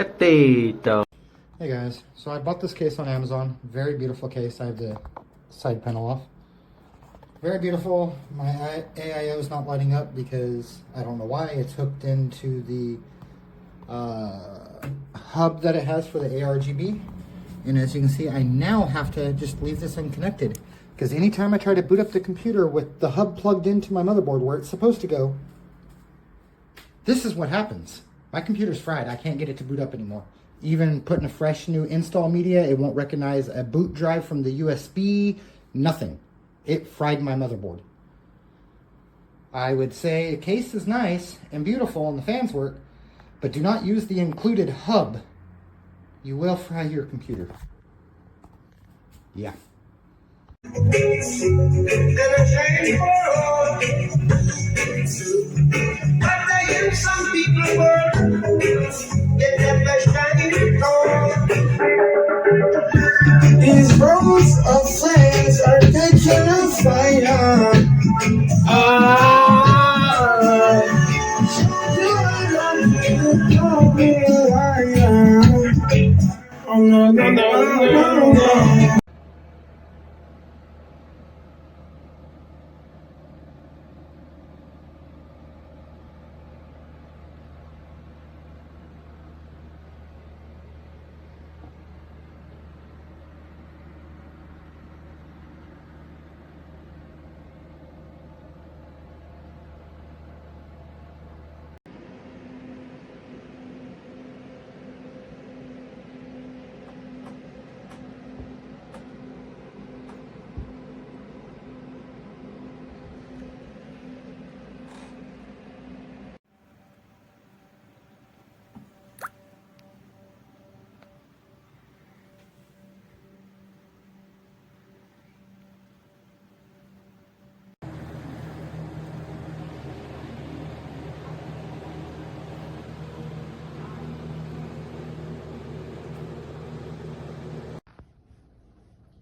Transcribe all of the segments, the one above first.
Gatito. Hey guys, so I bought this case on Amazon. Very beautiful case. I have the side panel off. Very beautiful. My AIO is not lighting up because I don't know why. It's hooked into the hub that it has for the ARGB. And as you can see, I now have to just leave this unconnected because anytime I try to boot up the computer with the hub plugged into my motherboard where it's supposed to go, this is what happens. My computer's fried. I can't get it to boot up anymore. Even putting a fresh new install media, it won't recognize a boot drive from the USB, nothing. It fried my motherboard. I would say the case is nice and beautiful and the fans work, but do not use the included hub. You will fry your computer. Yeah. Some people work, get that shining gold. These roads of flames are catching on fire. Oh no, no, no, no, no.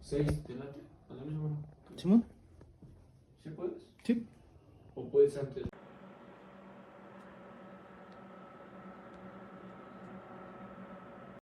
¿Seis te late? ¿A la misma hora? Simón? ¿Sí puedes? Sí. ¿O puedes antes?